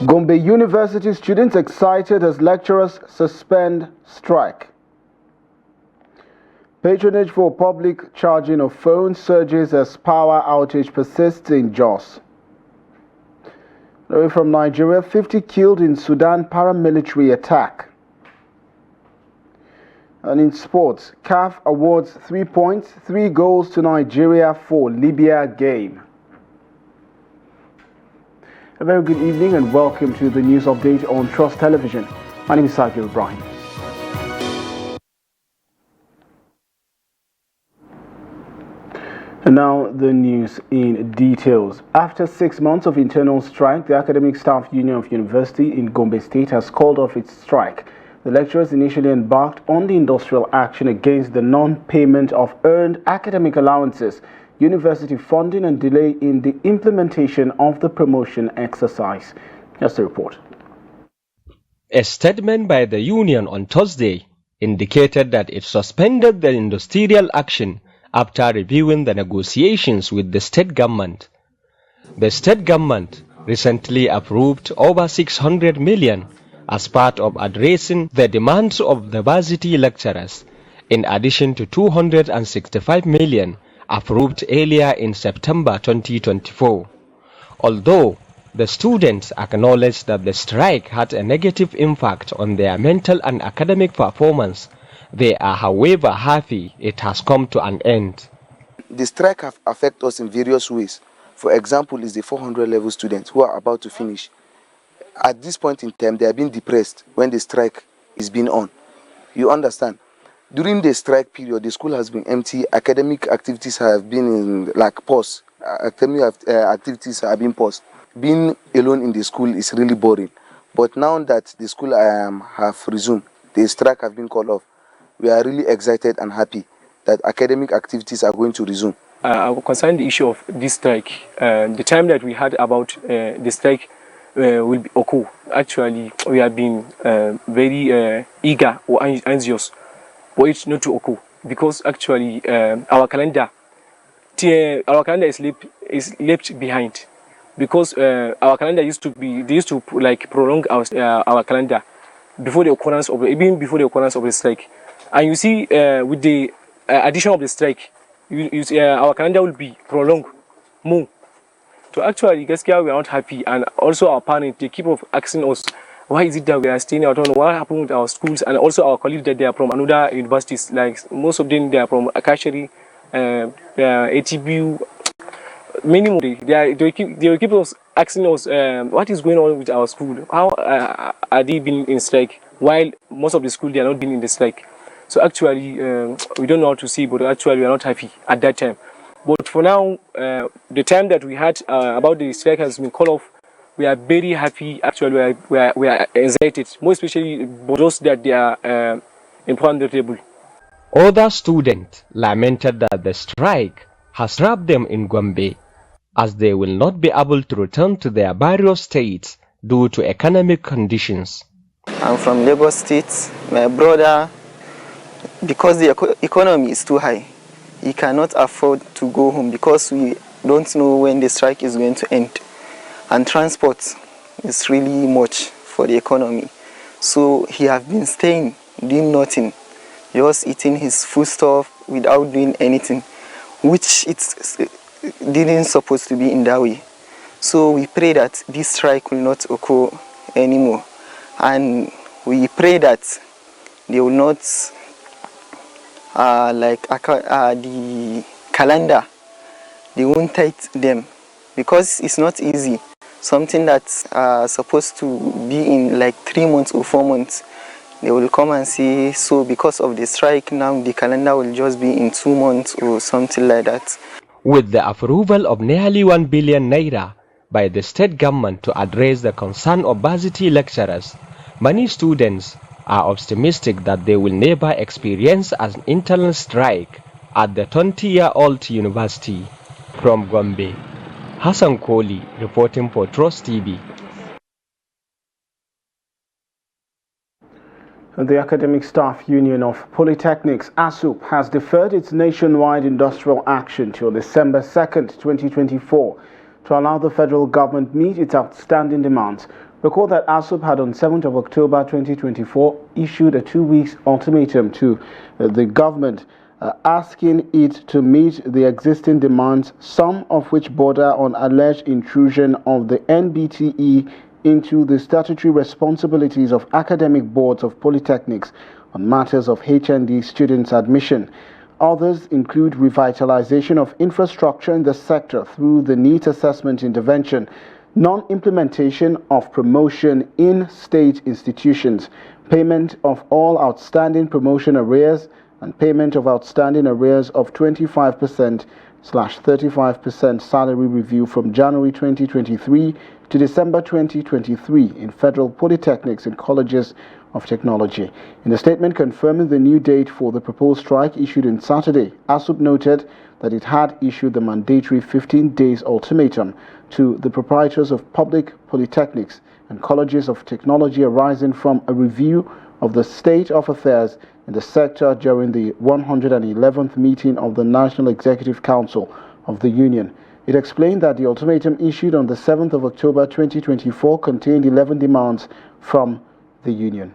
Gombe University students excited as lecturers suspend strike. Patronage for public charging of phones surges as power outage persists in Jos. Away from Nigeria, 50 killed in Sudan paramilitary attack. And in sports, CAF awards 3 points, 3 goals to Nigeria for Libya game. A very good evening and welcome to the news update on Trust Television. My name is Sakir Ibrahim. And now the news in details. After 6 months of internal strike, the Academic Staff Union of University in Gom State has called off its strike. The lecturers initially embarked on the industrial action against the non-payment of earned academic allowances, university funding and delay in the implementation of the promotion exercise. Here's the report. A statement by the union on Thursday indicated that it suspended the industrial action after reviewing the negotiations with the state government. The state government recently approved over 600 million as part of addressing the demands of the varsity lecturers, in addition to 265 million approved earlier in September 2024. Although the students acknowledged that the strike had a negative impact on their mental and academic performance, they are, however, happy it has come to an end. The strike have affected us in various ways. For example, is the 400 level students who are about to finish. At this point in time, they are being depressed when the strike is being on. You understand? During the strike period, the school has been empty. Academic activities have been in pause. Academic activities have been paused. Being alone in the school is really boring. But now that the school have resumed, the strike have been called off. We are really excited and happy that academic activities are going to resume. Concerning the issue of this strike, the time that we heard about the strike will be occur. Actually, we have been very eager or anxious for it not to occur, because actually our calendar is left behind, because our calendar used to prolong our calendar before the occurrence of the strike. And you see, with the addition of the strike, our calendar will be prolonged more. So actually, guys, we are not happy, and also our parents, they keep asking us, why is it that we are staying out? What happened with our schools, and also our colleagues that they are from another universities, like most of them they are from Akashari, ATBU, minimum. They keep asking us, what is going on with our school? How are they being in strike? While most of the school they are not being in the strike. So actually, we don't know how to see, but actually we are not happy at that time. But for now, the time that we had about the strike has been called off. We are very happy. Actually, we are excited, more especially for those that they are in front of the table. Other students lamented that the strike has trapped them in Gombe, as they will not be able to return to their various states due to economic conditions. I'm from Lagos State. My brother, because the economy is too high, he cannot afford to go home because we don't know when the strike is going to end. And transport is really much for the economy. So he has been staying, doing nothing, just eating his food stuff without doing anything, which it didn't supposed to be in that way. So we pray that this strike will not occur anymore. And we pray that they will not, the calendar, they won't tight them, because it's not easy. Something that's supposed to be in 3 months or 4 months, they will come and say, so because of the strike now the calendar will just be in 2 months or something like that. With the approval of nearly 1 billion naira by the state government to address the concern of varsity lecturers, many students are optimistic that they will never experience an internal strike at the 20-year-old university. From Gombe, Hassan Koli reporting for Trust TV. The Academic Staff Union of Polytechnics, ASUU, has deferred its nationwide industrial action till December 2nd, 2024 to allow the federal government meet its outstanding demands Recall that ASUU had on 7th of October 2024 issued a 2-week ultimatum to the government asking it to meet the existing demands, some of which border on alleged intrusion of the NBTE into the statutory responsibilities of academic boards of polytechnics on matters of HND students' admission. Others include revitalization of infrastructure in the sector through the needs assessment intervention, non-implementation of promotion in state institutions, payment of all outstanding promotion arrears, and payment of outstanding arrears of 25%/35% salary review from January 2023 to December 2023 in federal polytechnics and colleges of technology. In a statement confirming the new date for the proposed strike issued on Saturday, ASUU noted that it had issued the mandatory 15 days ultimatum to the proprietors of public polytechnics and colleges of technology arising from a review of the state of affairs in the sector during the 111th meeting of the National Executive Council of the Union. It explained that the ultimatum issued on the 7th of October 2024 contained 11 demands from the union.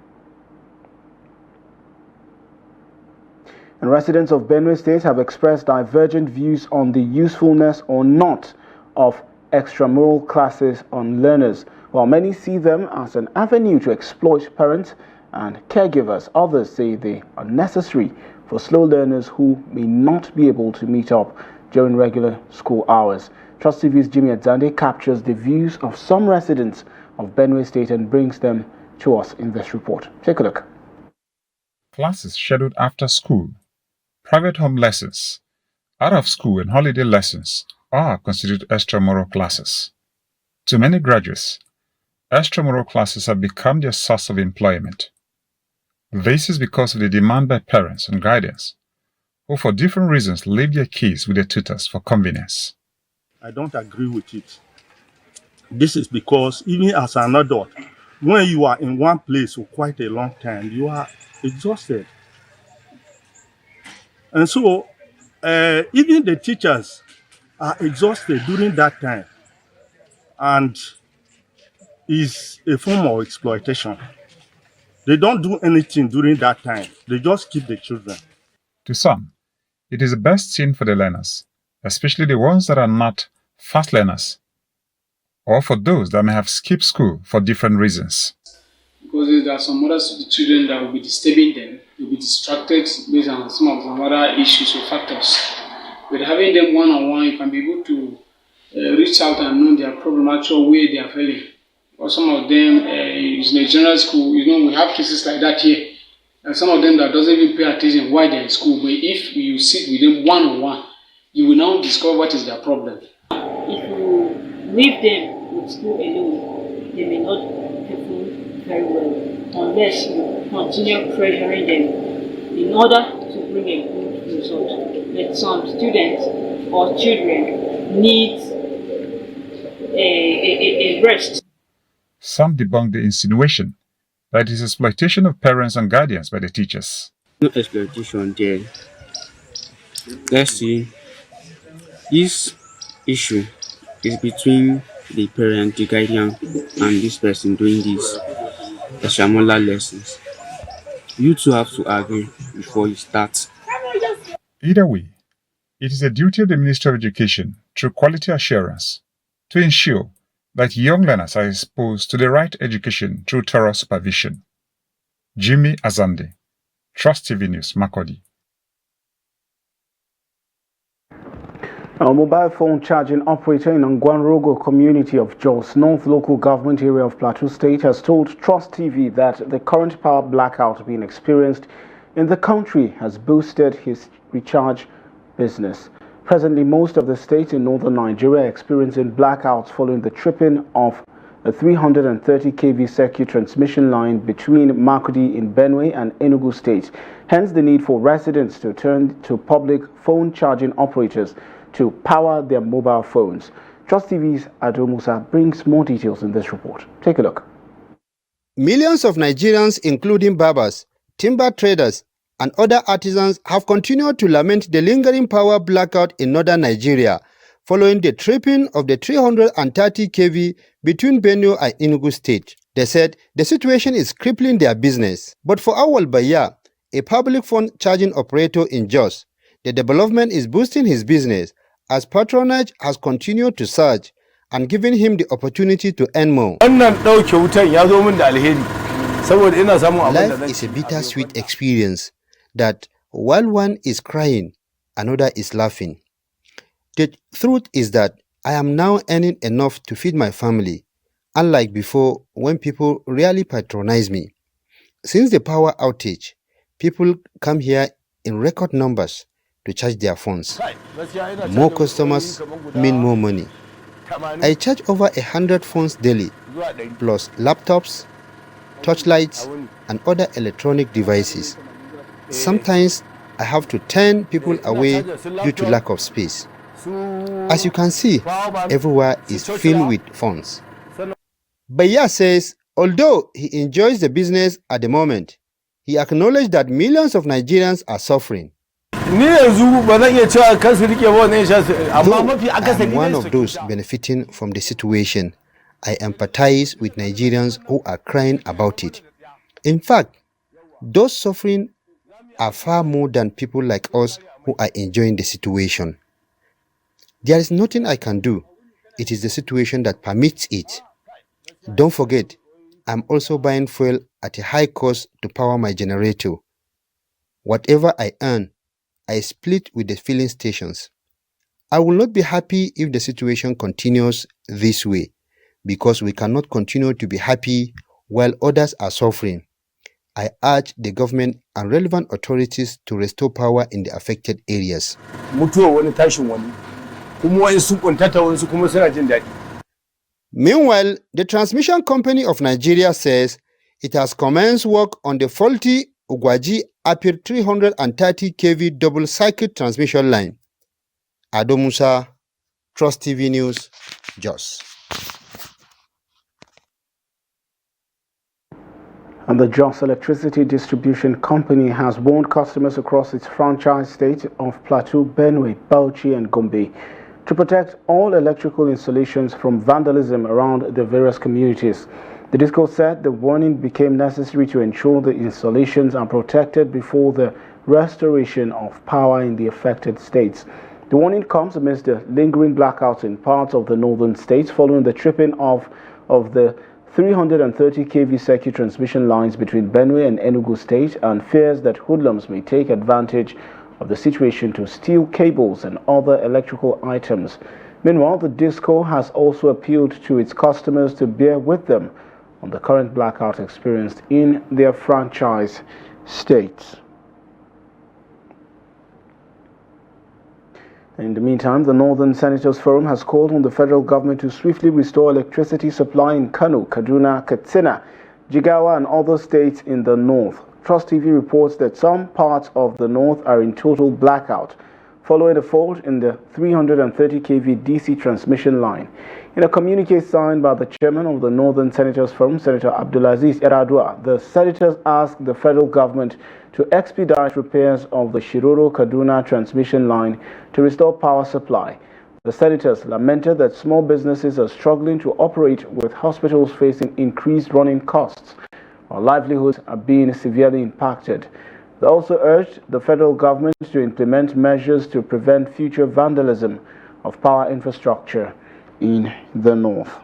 And residents of Benue State have expressed divergent views on the usefulness or not of extramural classes on learners. While many see them as an avenue to exploit parents and caregivers, others say they are necessary for slow learners who may not be able to meet up during regular school hours. Trust TV's Jimmy Adzande captures the views of some residents of Benue State and brings them to us in this report. Take a look. Classes scheduled after school, private home lessons, out of school and holiday lessons are considered extramural classes. To many graduates, extramural classes have become their source of employment. This is because of the demand by parents and guardians, who for different reasons leave their kids with their tutors for convenience. I don't agree with it. This is because even as an adult, when you are in one place for quite a long time, you are exhausted. And so, even the teachers are exhausted during that time. And it's a form of exploitation. They don't do anything during that time. They just keep the children. To some, it is the best thing for the learners, especially the ones that are not fast learners, or for those that may have skipped school for different reasons. Because there are some other children that will be disturbing them, they'll be distracted based on some other issues or factors. But having them one-on-one, you can be able to reach out and know their problematical way they are feeling. Or some of them, in a general school, we have cases like that here. And some of them that doesn't even pay attention why they're in school. But if you sit with them one-on-one, you will now discover what is their problem. If you leave them with school alone, they may not perform very well unless you continue pressuring them in order to bring a good result. But some students or children need a rest. Some debunk the insinuation that it is exploitation of parents and guardians by the teachers. No exploitation there. Let's see. This issue is between the parent, the guardian, and this person doing these extramural lessons. You two have to agree before you start. Either way, it is a duty of the Ministry of Education, through quality assurance, to ensure that young learners are exposed to the right education through thorough supervision. Jimmy Azande, Trust TV News, Makurdi. A mobile phone charging operator in Ngwanrogo community of Jos North local government area of Plateau State has told Trust TV that the current power blackout being experienced in the country has boosted his recharge business. Presently, most of the states in northern Nigeria are experiencing blackouts following the tripping of a 330 kV circuit transmission line between Makurdi in Benue and Inu State. Hence the need for residents to turn to public phone charging operators to power their mobile phones. Trust TV's Ado Musa brings more details in this report. Take a look. Millions of Nigerians, including barbers, timber traders, and other artisans have continued to lament the lingering power blackout in northern Nigeria following the tripping of the 330 kV between Benue and Inu State. They said the situation is crippling their business. But for Awal Baya, a public phone charging operator in Jos, the development is boosting his business as patronage has continued to surge and giving him the opportunity to earn more. Life is a bittersweet experience that while one is crying, another is laughing. The truth is that I am now earning enough to feed my family, unlike before when people really patronize me. Since the power outage, people come here in record numbers to charge their phones. More customers mean more money. I charge over 100 phones daily, plus laptops, touchlights, and other electronic devices. Sometimes I have to turn people away due to lack of space. As you can see, everywhere is filled with phones. Baya says, although he enjoys the business at the moment, he acknowledged that millions of Nigerians are suffering. Though I am one of those benefiting from the situation, I empathize with Nigerians who are crying about it. In fact, those suffering are far more than people like us who are enjoying the situation. There is nothing I can do. It is the situation that permits it. Don't forget, I'm also buying fuel at a high cost to power my generator. Whatever I earn, I split with the filling stations. I will not be happy if the situation continues this way, because we cannot continue to be happy while others are suffering. I urge the government and relevant authorities to restore power in the affected areas. Meanwhile, the Transmission Company of Nigeria says it has commenced work on the faulty Ugwaji Apir 330 kV double-circuit transmission line. Ado Musa, Trust TV News, Jos. And the Jos Electricity Distribution Company has warned customers across its franchise state of Plateau, Benue, Bauchi, and Gombe to protect all electrical installations from vandalism around the various communities. The DISCO said the warning became necessary to ensure the installations are protected before the restoration of power in the affected states. The warning comes amidst the lingering blackouts in parts of the northern states following the tripping off of the 330 kV circuit transmission lines between Benue and Inu State, and fears that hoodlums may take advantage of the situation to steal cables and other electrical items. Meanwhile, the DISCO has also appealed to its customers to bear with them on the current blackout experienced in their franchise states. In the meantime, the Northern Senators Forum has called on the federal government to swiftly restore electricity supply in Kano, Kaduna, Katsina, Jigawa, and other states in the north. Trust TV reports that some parts of the north are in total blackout following a fault in the 330 kV DC transmission line. In a communique signed by the chairman of the Northern Senators Forum, Senator Abdulaziz Eradua, the senators asked the federal government to expedite repairs of the Shiroro-Kaduna transmission line to restore power supply. The senators lamented that small businesses are struggling to operate, with hospitals facing increased running costs, while livelihoods are being severely impacted. They also urged the federal government to implement measures to prevent future vandalism of power infrastructure in the north.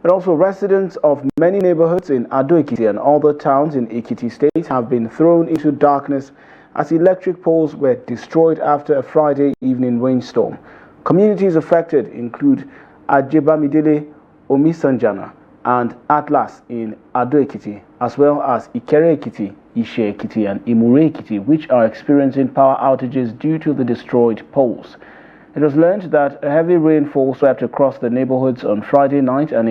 And also, residents of many neighborhoods in Ado-Ekiti and other towns in Ekiti State have been thrown into darkness as electric poles were destroyed after a Friday evening rainstorm. Communities affected include Ajebamidele, Omisanjana, and Atlas in Ado-Ekiti, as well as Ikere-Ekiti, Ishe-Ekiti, and Imure-Ekiti, which are experiencing power outages due to the destroyed poles. It was learned that a heavy rainfall swept across the neighborhoods on Friday night and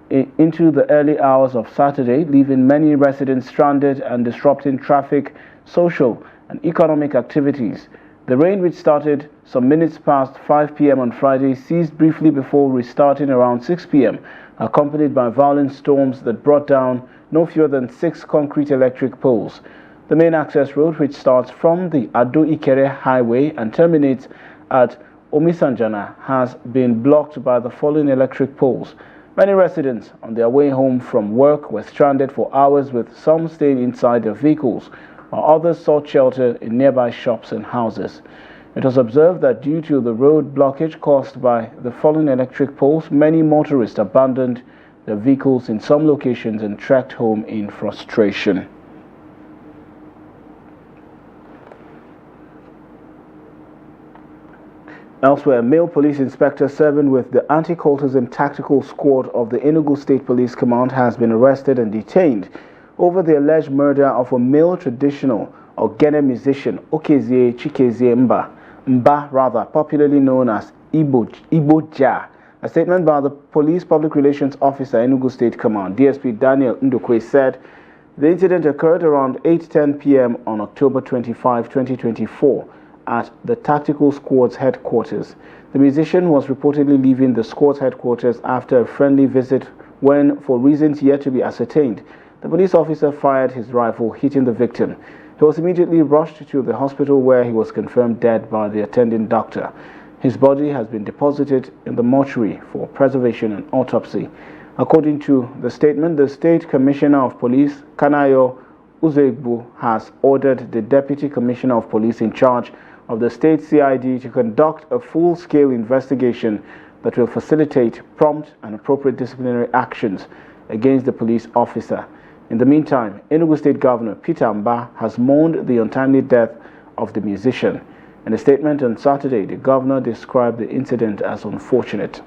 into the early hours of Saturday, leaving many residents stranded and disrupting traffic, social, and economic activities. The rain, which started some minutes past 5 p.m. on Friday, ceased briefly before restarting around 6 p.m., accompanied by violent storms that brought down no fewer than 6 concrete electric poles. The main access road, which starts from the Ado-Ikere Highway and terminates at Omisanjana has been blocked by the fallen electric poles. Many residents on their way home from work were stranded for hours, with some staying inside their vehicles, while others sought shelter in nearby shops and houses. It was observed that due to the road blockage caused by the fallen electric poles, many motorists abandoned their vehicles in some locations and trekked home in frustration. Elsewhere, a male police inspector serving with the Anti-Cultism Tactical Squad of the Inu State Police Command has been arrested and detained over the alleged murder of a male traditional Ogene musician, Okezie Chikezie Mba, popularly known as Igbo Ja. A statement by the Police Public Relations Officer, Enugu State Command, DSP Daniel Ndukwe, said the incident occurred around 8:10 p.m. on October 25, 2024. At the Tactical Squad's headquarters. The musician was reportedly leaving the squad's headquarters after a friendly visit when, for reasons yet to be ascertained, the police officer fired his rifle, hitting the victim. He was immediately rushed to the hospital where he was confirmed dead by the attending doctor. His body has been deposited in the mortuary for preservation and autopsy. According to the statement, the State Commissioner of Police, Kanayo Uzegbu, has ordered the Deputy Commissioner of Police in charge of the state CID to conduct a full-scale investigation that will facilitate prompt and appropriate disciplinary actions against the police officer. In the meantime, Enugu State Governor Peter Mba has mourned the untimely death of the musician. In a statement on Saturday, the governor described the incident as unfortunate.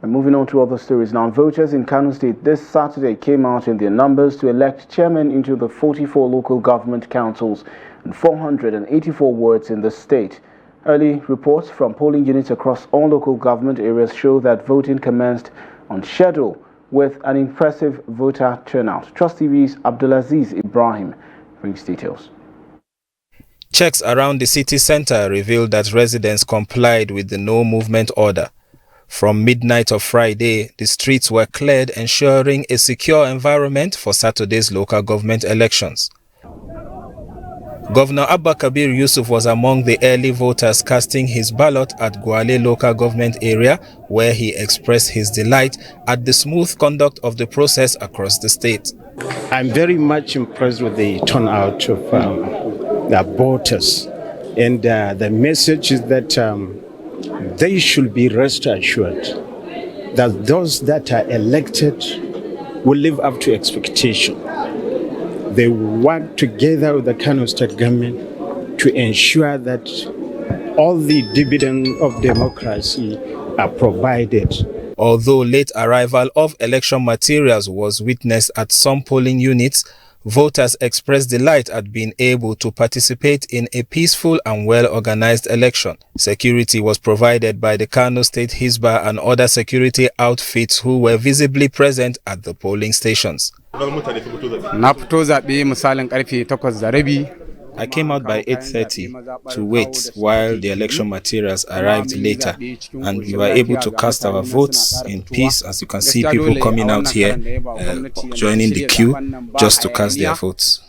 And moving on to other stories now, voters in Inu State this Saturday came out in their numbers to elect chairmen into the 44 local government councils and 484 wards in the state. Early reports from polling units across all local government areas show that voting commenced on schedule with an impressive voter turnout. Trust TV's Abdulaziz Ibrahim brings details. Checks around the city center revealed that residents complied with the no movement order. From midnight of Friday, the streets were cleared, ensuring a secure environment for Saturday's local government elections. Governor Abba Kabir Yusuf was among the early voters casting his ballot at Gwale local government area, where he expressed his delight at the smooth conduct of the process across the state. I'm very much impressed with the turnout of the voters, and the message is that they should be rest assured that those that are elected will live up to expectation. They work together with the Kano State government to ensure that all the dividends of democracy are provided. Although late arrival of election materials was witnessed at some polling units, voters expressed delight at being able to participate in a peaceful and well-organized election. Security was provided by the Kano State Hisba and other security outfits who were visibly present at the polling stations. I came out by 8:30 to wait while the election materials arrived later, and we were able to cast our votes in peace. As you can see, people coming out here, joining the queue just to cast their votes.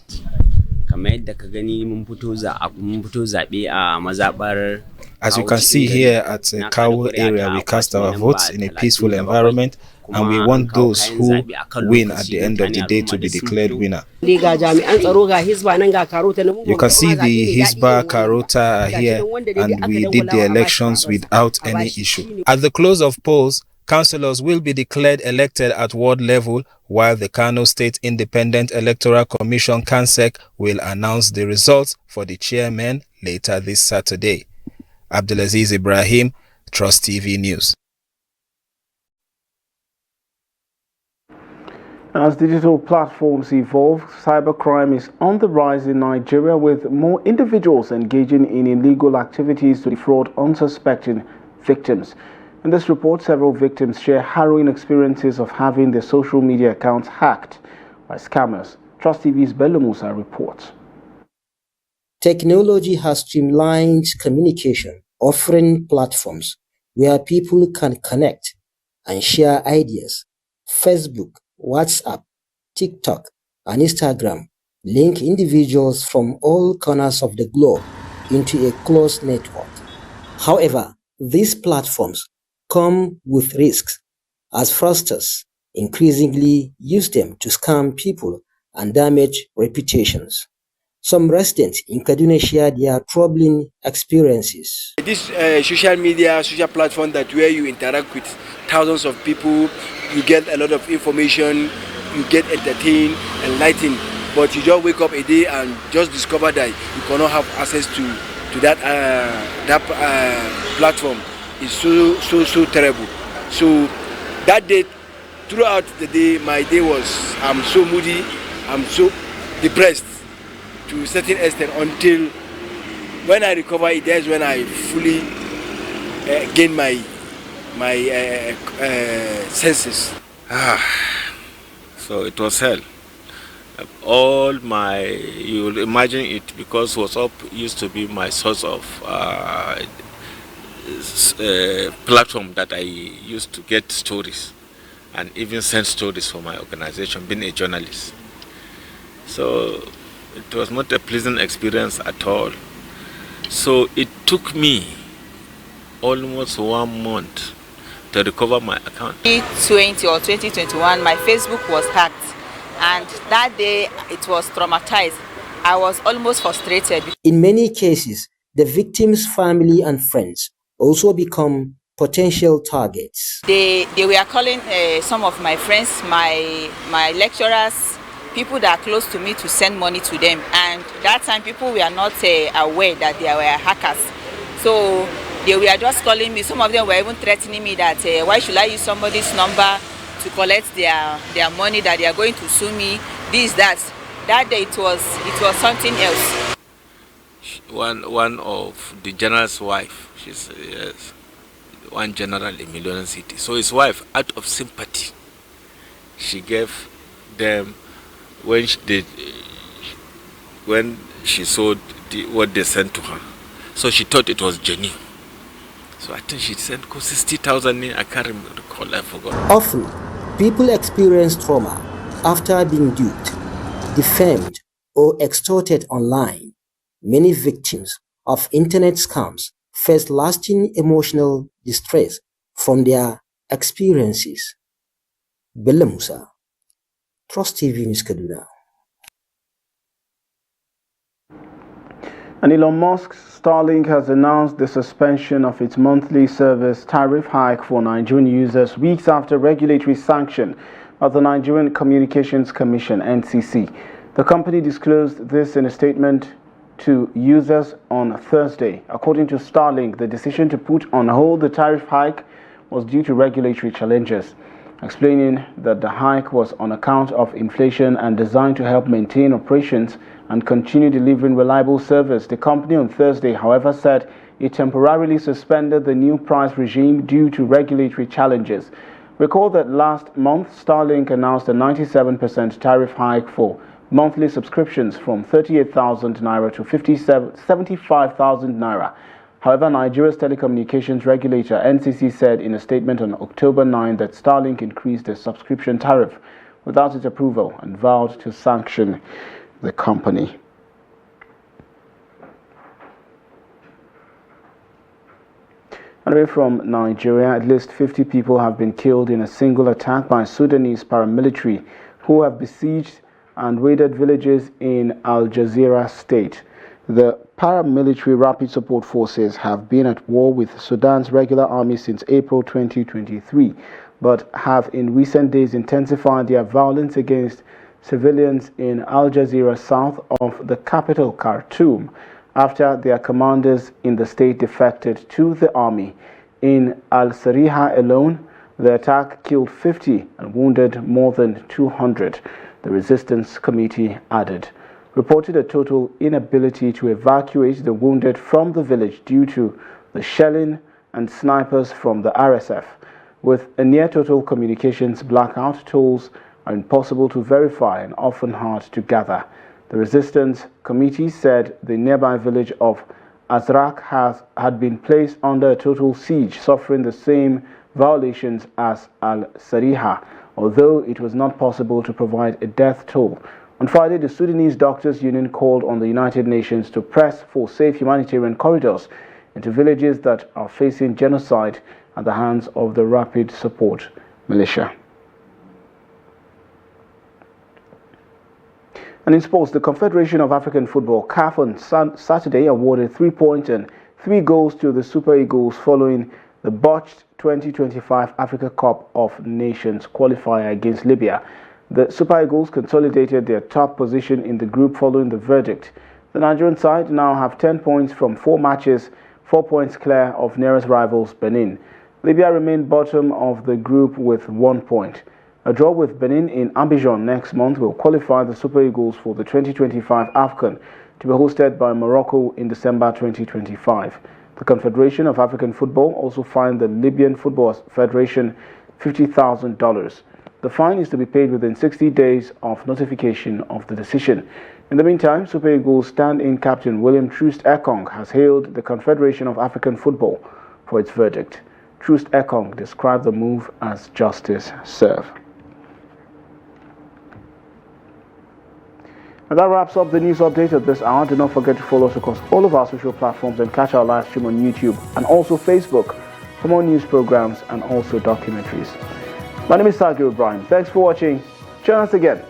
As you can see here at the Kawo area, we cast our votes in a peaceful environment, and we want those who win at the end of the day to be declared winner. You can see the Hisba Karota are here, and we did the elections without any issue. At the close of polls, councillors will be declared elected at ward level, while the Kano State Independent Electoral Commission (KANSEC) will announce the results for the chairman later this Saturday. Abdulaziz Ibrahim, Trust TV News. As digital platforms evolve, cybercrime is on the rise in Nigeria, with more individuals engaging in illegal activities to defraud unsuspecting victims. In this report, several victims share harrowing experiences of having their social media accounts hacked by scammers. Trust TV's Bello Musa reports. Technology has streamlined communication, offering platforms where people can connect and share ideas. Facebook, WhatsApp, TikTok, and Instagram link individuals from all corners of the globe into a close network. However, these platforms come with risks as fraudsters increasingly use them to scam people and damage reputations. Some residents in Kaduna share their troubling experiences. This social platform that where you interact with thousands of people, you get a lot of information, you get entertained, enlightened, but you just wake up a day and just discover that you cannot have access to that platform. It's so terrible. So that day, throughout the day, my day was, I'm so moody, I'm so depressed to a certain extent until when I recover it, that's when I fully gain my senses. So it was hell. You'll imagine it, because WhatsApp used to be my source of platform that I used to get stories and even send stories for my organization, being a journalist. So it was not a pleasant experience at all. So it took me almost 1 month to recover my account. 2020 or 2021, my Facebook was hacked, and that day it was traumatized. I was almost frustrated. In many cases, the victim's family and friends also become potential targets. They were calling some of my friends, my lecturers, people that are close to me, to send money to them. And that time people were not aware that they were hackers. So they were just calling me. Some of them were even threatening me that why should I use somebody's number to collect their money, that they are going to sue me, this, that. That day it was something else. One of the general's wife, she's one general in Million City. So his wife, out of sympathy, she gave them, when she saw what they sent to her, so she thought it was genuine. So I think she sent 60,000. I can't recall, I forgot. Often, people experience trauma after being duped, defamed, or extorted online. Many victims of internet scams face lasting emotional distress from their experiences. Bello Musa, Trust TV News Kaduna. And Elon Musk's Starlink has announced the suspension of its monthly service tariff hike for Nigerian users weeks after regulatory sanction of the Nigerian Communications Commission (NCC). The company disclosed this in a statement to users on Thursday. According to Starlink, the decision to put on hold the tariff hike was due to regulatory challenges, explaining that the hike was on account of inflation and designed to help maintain operations and continue delivering reliable service. The company on Thursday, however, said it temporarily suspended the new price regime due to regulatory challenges. Recall that last month, Starlink announced a 97% tariff hike for monthly subscriptions from 38,000 naira to 75,000 naira. However, Nigeria's telecommunications regulator, NCC, said in a statement on October 9 that Starlink increased the subscription tariff without its approval and vowed to sanction the company. Away from Nigeria, at least 50 people have been killed in a single attack by Sudanese paramilitary who have besieged and raided villages in Inu State. The paramilitary rapid support forces have been at war with Sudan's regular army since April 2023, but have in recent days intensified their violence against civilians in Inu south of the capital Khartoum, after their commanders in the state defected to the army. In Al-Sariha alone, the attack killed 50 and wounded more than 200, the resistance committee added. Reported a total inability to evacuate the wounded from the village due to the shelling and snipers from the RSF. With a near-total communications blackout, tolls are impossible to verify and often hard to gather. The resistance committee said the nearby village of Azrak had been placed under a total siege, suffering the same violations as Al-Sariha, although it was not possible to provide a death toll. On Friday, the Sudanese Doctors Union called on the United Nations to press for safe humanitarian corridors into villages that are facing genocide at the hands of the Rapid Support Militia. And in sports, the Confederation of African Football, CAF, on Saturday awarded 3 points and 3 goals to the Super Eagles following the botched 2025 Africa Cup of Nations qualifier against Libya. The Super Eagles consolidated their top position in the group following the verdict. The Nigerian side now have 10 points from 4 matches, 4 points clear of nearest rivals Benin. Libya remained bottom of the group with 1 point. A draw with Benin in Abidjan next month will qualify the Super Eagles for the 2025 AFCON to be hosted by Morocco in December 2025. The Confederation of African Football also fined the Libyan Football Federation $50,000. The fine is to be paid within 60 days of notification of the decision. In the meantime, Super Eagles stand-in captain William Troost Ekong has hailed the Confederation of African Football for its verdict. Troost Ekong described the move as justice served. And that wraps up the news update at this hour. Do not forget to follow us across all of our social platforms and catch our live stream on YouTube and also Facebook for more news programs and also documentaries. My name is Sagir Ibrahim. Thanks for watching. Join us again